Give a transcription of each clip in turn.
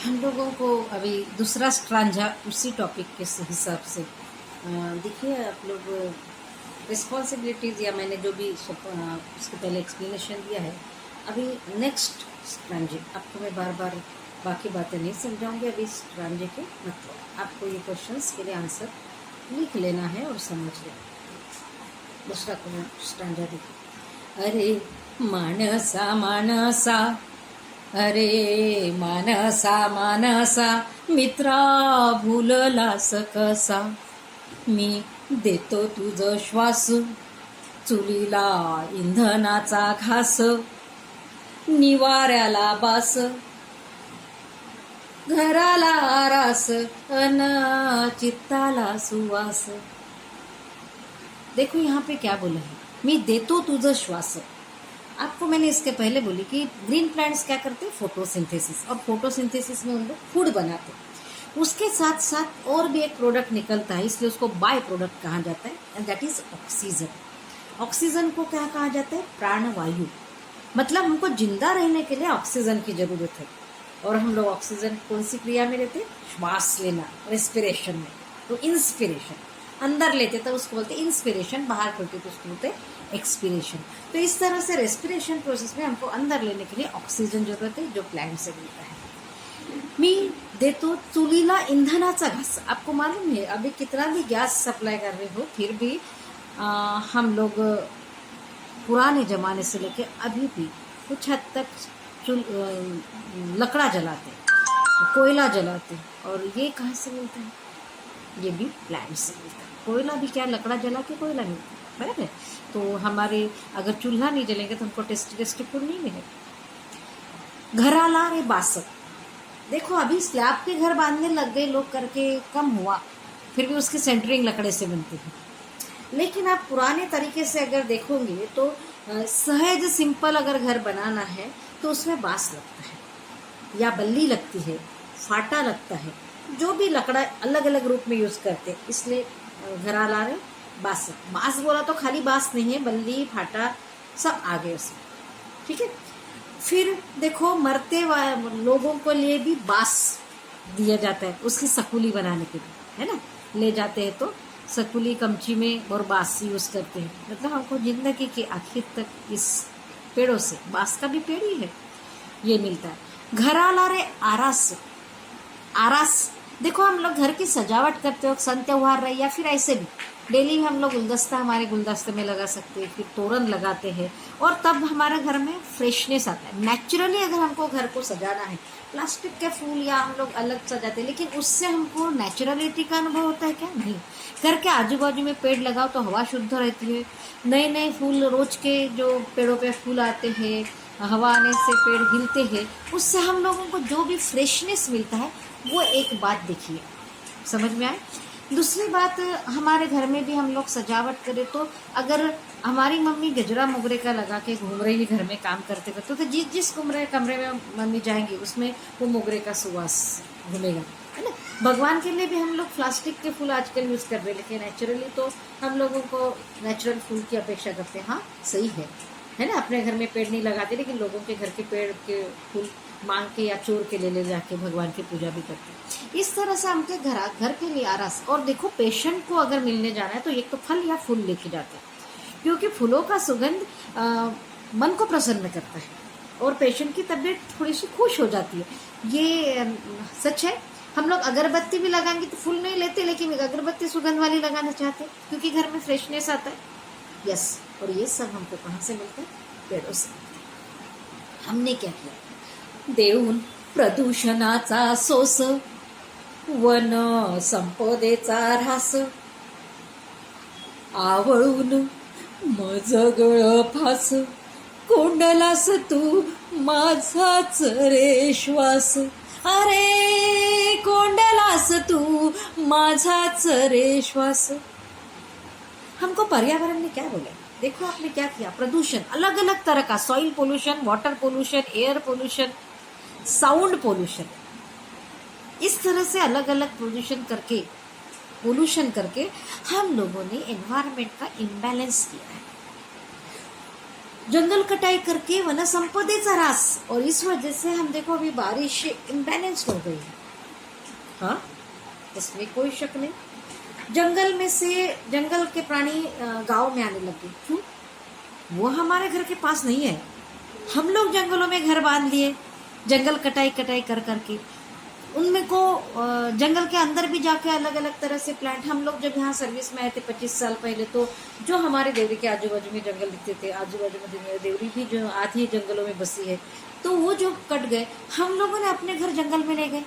हम लोगों को अभी दूसरा स्ट्रांजा उसी टॉपिक के हिसाब से देखिए आप लोग रिस्पॉन्सिबिलिटीज़ या मैंने जो भी उसके पहले एक्सप्लेनेशन दिया है। अभी नेक्स्ट स्ट्रांजे आपको मैं बार बार बाकी बातें नहीं समझाऊंगी। अभी स्ट्रांजे के मतलब आपको ये क्वेश्चंस के लिए आंसर लिख लेना है और समझ लेना। दूसरा स्ट्रांजा देखिए। अरे मानसा मानसा, अरे मानसा मानसा, मित्रा भूललास कसा, मी देतो तुझ श्वास, चुलीला इंधनाचा घास, निवाऱ्याला बास, घराला आरास, अन चित्ताला सुवास। देखो यहाँ पे क्या बोला है, मी देतो तुझ श्वास। आपको मैंने इसके पहले बोली कि ग्रीन प्लांट्स क्या करते हैं, फोटोसिंथेसिस, और फोटोसिंथेसिस में उन लोग फूड बनाते हैं। उसके साथ साथ और भी एक प्रोडक्ट निकलता है, इसलिए उसको बाय प्रोडक्ट कहा जाता है, and that is oxygen. Oxygen को क्या कहा जाता है, प्राणवायु। मतलब हमको जिंदा रहने के लिए ऑक्सीजन की जरूरत है, और हम लोग ऑक्सीजन कौन सी क्रिया में लेते हैं, श्वास लेना, रेस्पिरेशन में। तो इंस्पिरेशन अंदर लेते तो उसको बोलते इंस्पिरेशन, बाहर करते तो उसको बोलते एक्सपिरेशन। तो इस तरह से रेस्पिरेशन प्रोसेस में हमको अंदर लेने के लिए ऑक्सीजन जरूरत है, जो प्लांट से मिलता है। मी देतो चुलीला इंधनाचा घास। आपको मालूम है अभी कितना भी गैस सप्लाई कर रहे हो, फिर भी हम लोग पुराने जमाने से लेके अभी भी कुछ हद तक लकड़ा जलाते, कोयला जलाते, और ये कहाँ से मिलता है, ये भी प्लांट से मिलता है। कोयला भी क्या, लकड़ा जला के कोयला मिलता है, बराबर है। तो हमारे अगर चूल्हा नहीं जलेंगे तो हमको टेस्टी फूड नहीं मिलेगा। घराला रे बास। देखो अभी स्लैब के घर बांधने लग गए लोग, करके कम हुआ, फिर भी उसकी सेंटरिंग लकड़े से बनती है। लेकिन आप पुराने तरीके से अगर देखोगे तो सहज सिंपल अगर घर बनाना है तो उसमें बांस लगता है, या बल्ली लगती है, फाटा लगता है, जो भी लकड़ा अलग अलग रूप में यूज करते हैं, इसलिए घराला रे बांस। बांस बोला तो खाली बांस नहीं है, बल्ली फाटा सब आ गए उसमें, ठीक है। फिर देखो मरते लोगों को लिए भी बांस दिया जाता है, उसकी सकुली बनाने के लिए, है ना। ले जाते हैं तो सकुली कमची में और बांस यूज करते हैं। मतलब हमको जिंदगी के आखिर तक इस पेड़ों से, बांस का भी पेड़ ही है, ये मिलता है। घराला रे आरास। आरास देखो हम लोग घर की सजावट करते हो, सन त्योहार रहे या फिर ऐसे भी डेली हम लोग गुलदस्ता हमारे गुलदस्ते में लगा सकते हैं, फिर तोरण लगाते हैं, और तब हमारे घर में फ्रेशनेस आता है। नेचुरली अगर हमको घर को सजाना है, प्लास्टिक के फूल या हम लोग अलग सजाते हैं, लेकिन उससे हमको नेचुरलिटी का अनुभव होता है क्या, नहीं। घर के आजू बाजू में पेड़ लगाओ तो हवा शुद्ध रहती है, नए नए फूल, रोज के जो पेड़ों पे फूल आते हैं, हवा आने से पेड़ हिलते हैं, उससे हम लोगों को जो भी फ्रेशनेस मिलता है, वो एक बात देखिए, समझ में आए। दूसरी बात, हमारे घर में भी हम लोग सजावट करें तो अगर हमारी मम्मी गजरा मोगरे का लगा के घूम रही है घर में काम करते करते, तो जिस जिस कमरे में मम्मी जाएंगी उसमें वो मोगरे का सुवास घूमेगा, है ना। भगवान के लिए भी हम लोग प्लास्टिक के फूल आजकल यूज़ कर रहे हैं, लेकिन नेचुरली तो हम लोगों को नेचुरल फूल की अपेक्षा करते हैं। हाँ सही है ना। अपने घर में पेड़ नहीं लगाते, लेकिन लोगों के घर के पेड़ के फूल मांग के या चोर के ले जाके भगवान की पूजा भी करते हैं। इस तरह से हमके घर के लिए आरास। और देखो पेशेंट को अगर मिलने जाना है तो एक तो फल या फूल लेके जाते हैं, क्योंकि फूलों का सुगंध मन को प्रसन्न करता है और पेशेंट की तबीयत थोड़ी सी खुश हो जाती है। ये सच है। हम लोग अगरबत्ती भी लगाएंगे तो फूल नहीं लेते, लेकिन अगरबत्ती सुगंध वाली लगाना चाहते हैं, क्योंकि घर में फ्रेशनेस आता है। यस, और ये सब हमको कहाँ से मिलता है, पेड़ों से। हमने क्या किया, देऊन प्रदूषणाचा सोस, वन संपदेचा ऱ्हास, आवळून मजगळ फास, कोंडलास तू माझाच रे श्वास, अरे कोंडलास तू माझाच रे श्वास। हमको पर्यावरण ने क्या बोला, देखो आपने क्या किया, प्रदूषण अलग अलग तरह का, soil pollution, water pollution, air pollution, sound pollution, इस तरह से अलग अलग पोल्यूशन करके हम लोगों ने एनवायरनमेंट का इम्बैलेंस किया है। जंगल कटाई करके वन संपदेचा ऱ्हास, और इस वजह से हम देखो अभी बारिश इम्बैलेंस हो गई है। हाँ, इसमें कोई शक नहीं। जंगल के प्राणी गांव में आने लगे। क्यों? वो हमारे घर के पास नहीं है। हम लोग जंगलों में घर बांध लिए, जंगल कटाई कटाई कर करके उनमें को जंगल के अंदर भी जाके अलग अलग तरह से प्लांट। हम लोग जब यहाँ सर्विस में आए थे 25 साल पहले, तो जो हमारे देवरी के आजू बाजू में जंगल दिखते थे, आजू बाजू में देवरी भी जो आधी जंगलों में बसी है, तो वो जो कट गए हम लोगों ने अपने घर जंगल में ले गए।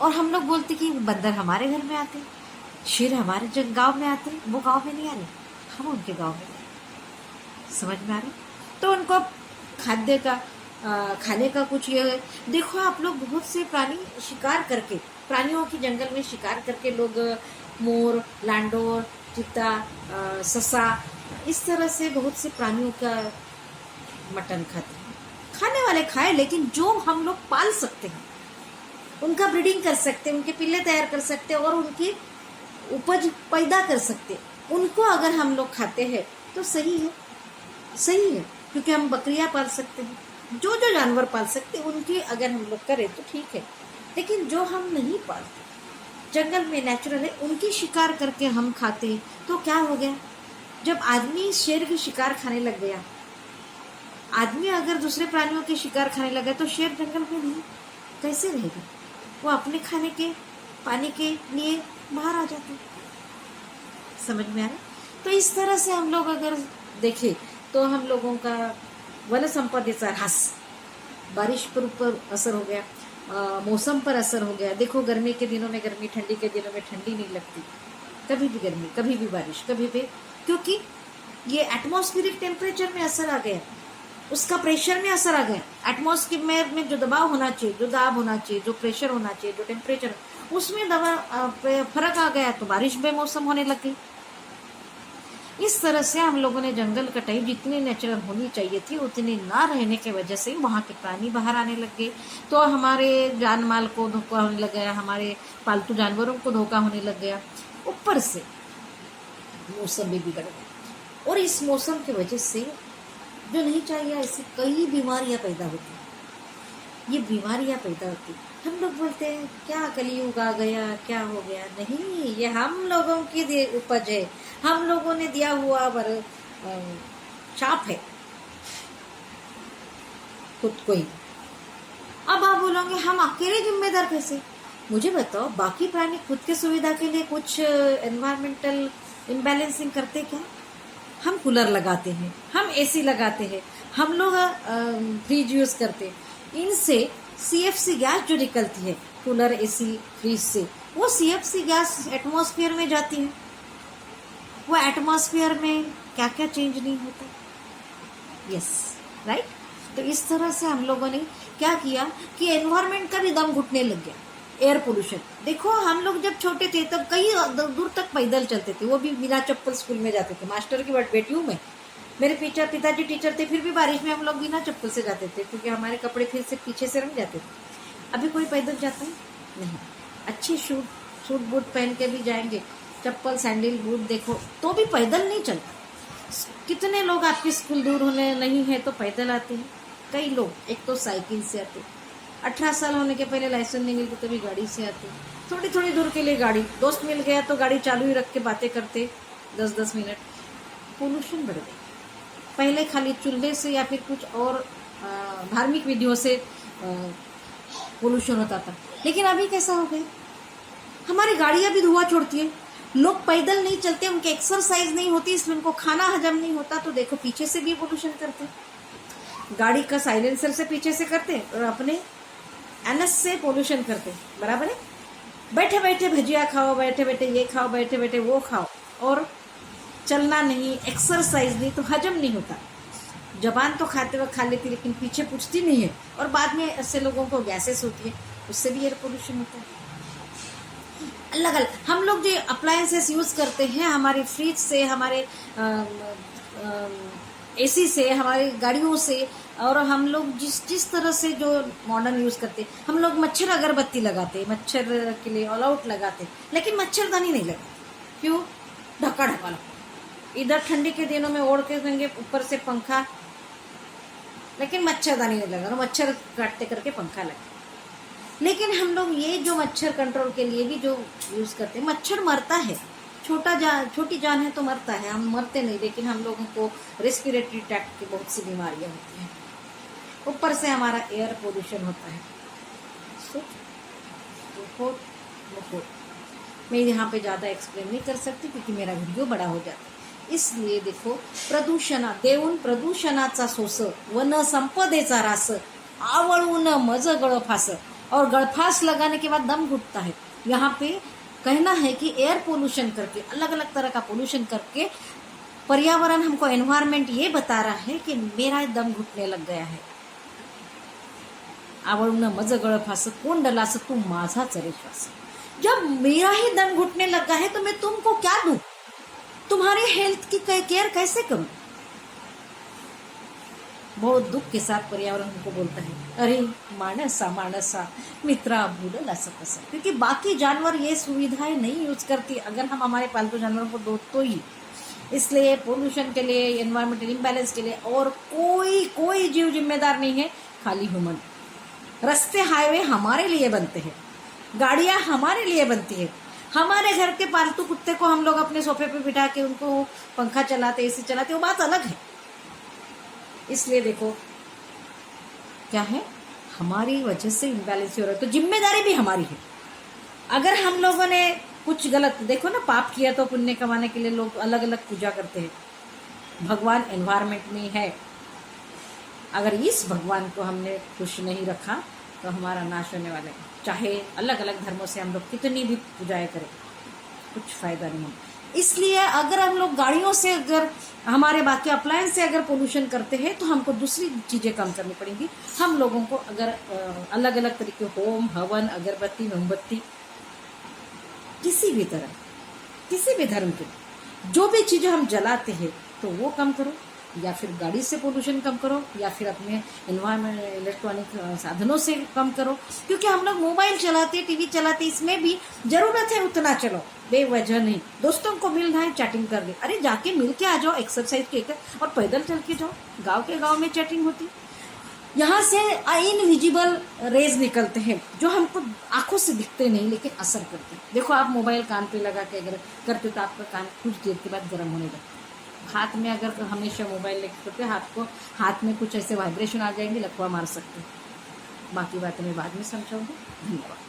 और हम लोग बोलते कि बंदर हमारे घर में आते, शेर हमारे गाँव में आते। वो गाँव में नहीं आ रहे, हम उनके गाँव में। समझ में आ रही? तो उनको खाद्य का खाने का कुछ ये है। देखो आप लोग, बहुत से प्राणी शिकार करके, प्राणियों की जंगल में शिकार करके लोग मोर, लांडोर, चीता, ससा, इस तरह से बहुत से प्राणियों का मटन खाते हैं। खाने वाले खाए, लेकिन जो हम लोग पाल सकते हैं, उनका ब्रीडिंग कर सकते हैं, उनके पिल्ले तैयार कर सकते हैं और उनकी उपज पैदा कर सकते हैं, उनको अगर हम लोग खाते हैं तो सही है, सही है। क्योंकि हम बकरियां पाल सकते हैं, जो जो जानवर पाल सकते हैं उनकी अगर हम लोग करें तो ठीक है। लेकिन जो हम नहीं पालते, जंगल में नेचुरल है, उनकी शिकार करके हम खाते हैं, तो क्या हो गया? जब आदमी शेर की शिकार खाने लग गया, आदमी अगर दूसरे प्राणियों के शिकार खाने लगा, तो शेर जंगल में नहीं कैसे रहेगा? वो अपने खाने के पानी के लिए बाहर आ जाता है। समझ में आ रहा? तो इस तरह से हम लोग अगर देखें तो हम लोगों का वन संपदेचा ऱ्हास, बारिश पर ऊपर असर हो गया, मौसम पर असर हो गया। देखो गर्मी के दिनों में गर्मी, ठंडी के दिनों में ठंडी नहीं लगती, कभी भी गर्मी, कभी भी बारिश, कभी भी, क्योंकि ये एटमॉस्फेरिक टेम्परेचर में असर आ गया, उसका प्रेशर में असर आ गया। एटमॉस्फेयर में जो दबाव होना चाहिए, जो दाब होना चाहिए, जो प्रेशर होना चाहिए, जो टेम्परेचर, उसमें फर्क आ गया, तो बारिश बेमौसम होने लग गई। इस तरह से हम लोगों ने जंगल कटाई, जितनी नेचुरल होनी चाहिए थी उतनी ना रहने की वजह से वहाँ के प्राणी बाहर आने लग गए, तो हमारे जान माल को धोखा होने लग गया, हमारे पालतू जानवरों को धोखा होने लग गया। ऊपर से मौसम भी बिगड़ गया, और इस मौसम की वजह से जो नहीं चाहिए ऐसी कई बीमारियां पैदा होती हैं। ये बीमारियां पैदा होती, हम लोग बोलते हैं क्या कलयुग आ गया, क्या हो गया? नहीं, ये हम लोगों की उपज है, हम लोगों ने दिया हुआ शाप है खुद को ही। अब आप बोलोगे हम अकेले जिम्मेदार कैसे? मुझे बताओ, बाकी प्राणी खुद के सुविधा के लिए कुछ एनवायरमेंटल इम्बैलेंसिंग करते क्या? हम कूलर लगाते हैं, हम एसी लगाते हैं, हम लोग फ्रिज यूज करते हैं। इनसे सीएफसी गैस जो निकलती है कूलर, एसी, फ्रिज से, वो सीएफसी गैस एटमॉस्फेयर में जाती है। वो एटमॉस्फेयर में क्या क्या चेंज नहीं होता? Yes, right. तो इस तरह से हम लोगों ने क्या किया कि एनवायरमेंट का भी दम घुटने लग गया। एयर पोल्यूशन, देखो हम लोग जब छोटे थे तब कई दूर तक पैदल चलते थे, वो भी बिना चप्पल स्कूल में जाते थे। मास्टर की बेटी हूँ मैं, मेरे पिताजी टीचर थे, फिर भी बारिश में हम लोग बिना चप्पल से जाते थे, क्योंकि हमारे कपड़े फिर से पीछे से रंग जाते थे। अभी कोई पैदल जाता है? नहीं। अच्छे सूट बूट पहन के भी जाएंगे, चप्पल सैंडल बूट देखो तो भी पैदल नहीं चलता। कितने लोग आपके स्कूल दूर होने नहीं है तो पैदल आते हैं, कई लोग एक तो साइकिल से आते, 18 साल होने के पहले लाइसेंस नहीं मिलते तभी गाड़ी से आते, थोड़ी थोड़ी दूर के लिए गाड़ी, दोस्त मिल गया तो गाड़ी चालू ही रख के बातें करते 10-10 मिनट। पोल्यूशन बढ़ गया। पहले खाली चूल्हे से या फिर कुछ और धार्मिक विधियों से पोल्यूशन होता था, लेकिन अभी कैसा हो गया? हमारी गाड़ियां भी धुआं छोड़ती है, लोग पैदल नहीं चलते, उनके एक्सरसाइज नहीं होती, इसलिए उनको खाना हजम नहीं होता, तो देखो पीछे से भी पोल्यूशन करते, गाड़ी का साइलेंसर से पीछे से करते और अपने एनएस से पोल्यूशन करते। बराबर है? बैठे बैठे भजिया खाओ, बैठे बैठे ये खाओ, बैठे बैठे वो खाओ, और चलना नहीं, एक्सरसाइज नहीं, तो हजम नहीं होता। जबान तो खाते वक्त खा लेती, लेकिन पीछे पूछती नहीं है, और बाद में ऐसे लोगों को गैसेस होती है, उससे भी एयर पोल्यूशन होता है। अलग अलग हम लोग जो अप्लायंसेस यूज करते हैं, हमारे फ्रिज से, हमारे एसी से, हमारी गाड़ियों से, और हम लोग जिस तरह से जो मॉडर्न यूज करते हैं, हम लोग मच्छर अगरबत्ती लगाते, मच्छर के लिए ऑल आउट लगाते, लेकिन मच्छरदानी नहीं लगाते। क्यों? ढका ढका लगता। इधर ठंडी के दिनों में ओढ़ के देंगे, ऊपर से पंखा लेकिन मच्छरदानी नहीं लगा, मच्छर काटते करके पंखा लगा। लेकिन हम लोग ये जो मच्छर कंट्रोल के लिए भी जो यूज करते हैं, मच्छर मरता है, छोटी जान है तो मरता है, हम मरते नहीं, लेकिन हम लोगों को रेस्पिरेटरी ट्रैक्ट की बहुत सी बीमारियां होती हैं। ऊपर से हमारा एयर पोल्यूशन होता है। मैं यहाँ पे ज़्यादा एक्सप्लेन नहीं कर सकती क्योंकि मेरा वीडियो बड़ा हो जाता है। इसलिए देखो, देऊन प्रदूषणाचा सोस वन संपदेचा रास, आवळून मज गळफास, और गड़फास लगाने के बाद दम घुटता है। यहाँ पे कहना है कि एयर पोल्यूशन करके, अलग अलग तरह का पोल्यूशन करके पर्यावरण हमको, एनवायरमेंट ये बता रहा है कि मेरा दम घुटने लग गया है। आवळून मज गळफास, कोण डलास तू माझा चरे श्वास। जब मेरा ही दम घुटने लगा है तो मैं तुमको क्या दूं? तुम्हारी हेल्थ की केयर कैसे करूं? बहुत दुख के साथ पर्यावरण हमको बोलता है, अरे मानसा मित्रा भूलल असं कसं, क्योंकि बाकी जानवर ये सुविधाएं नहीं यूज करती अगर हम हमारे पालतू जानवरों को दो तो ही। इसलिए पोल्यूशन के लिए, एनवायरमेंटल इम्बैलेंस के लिए और कोई जीव जिम्मेदार नहीं है, खाली ह्यूमन। रास्ते हाईवे हमारे लिए बनते हैं, गाड़ियां हमारे लिए बनती है। हमारे घर के पालतू कुत्ते को हम लोग अपने सोफे पे बिठा के उनको पंखा चलाते, एसी चलाते, वो बात अलग है। इसलिए देखो क्या है, हमारी वजह से इम्बैलेंस हो रहा है, तो जिम्मेदारी भी हमारी है। अगर हम लोगों ने कुछ गलत, देखो ना, पाप किया तो पुण्य कमाने के लिए लोग अलग अलग पूजा करते हैं। भगवान एनवायरमेंट में है, अगर इस भगवान को हमने खुश नहीं रखा तो हमारा नाश होने वाला है। चाहे अलग अलग धर्मों से हम लोग कितनी भी पूजाएं करें, कुछ फायदा नहीं है। इसलिए अगर हम लोग गाड़ियों से, अगर हमारे बाकी अप्लायंस से अगर पोल्यूशन करते हैं तो हमको दूसरी चीजें कम करनी पड़ेंगी। हम लोगों को अगर अलग अलग तरीके, होम, हवन, अगरबत्ती, मोमबत्ती, किसी भी तरह, किसी भी धर्म के जो भी चीजें हम जलाते हैं तो वो कम करो, या फिर गाड़ी से पोल्यूशन कम करो, या फिर अपने एनवायरमेंट, इलेक्ट्रॉनिक साधनों से कम करो। क्योंकि हम लोग मोबाइल चलाते, टीवी चलाते, इसमें भी जरूरत है उतना चलो, बेवजह नहीं। दोस्तों को मिलना है, चैटिंग कर ले, अरे जाके मिल के आ जाओ, एक्सरसाइज के और पैदल चल के जाओ। गांव के गांव में चैटिंग होती, यहाँ से इनविजिबल रेज निकलते हैं जो हमको आंखों से दिखते नहीं लेकिन असर करते हैं। देखो, आप मोबाइल कान पे लगा के अगर करते तो आपका कान कुछ देर के बाद गर्म होने लगता है। हाथ में अगर हमेशा मोबाइल लेके करते, हाथ में कुछ ऐसे वाइब्रेशन आ जाएंगे, लकवा मार सकते हैं। बाकी बातें मैं बाद में समझाऊंगी। धन्यवाद।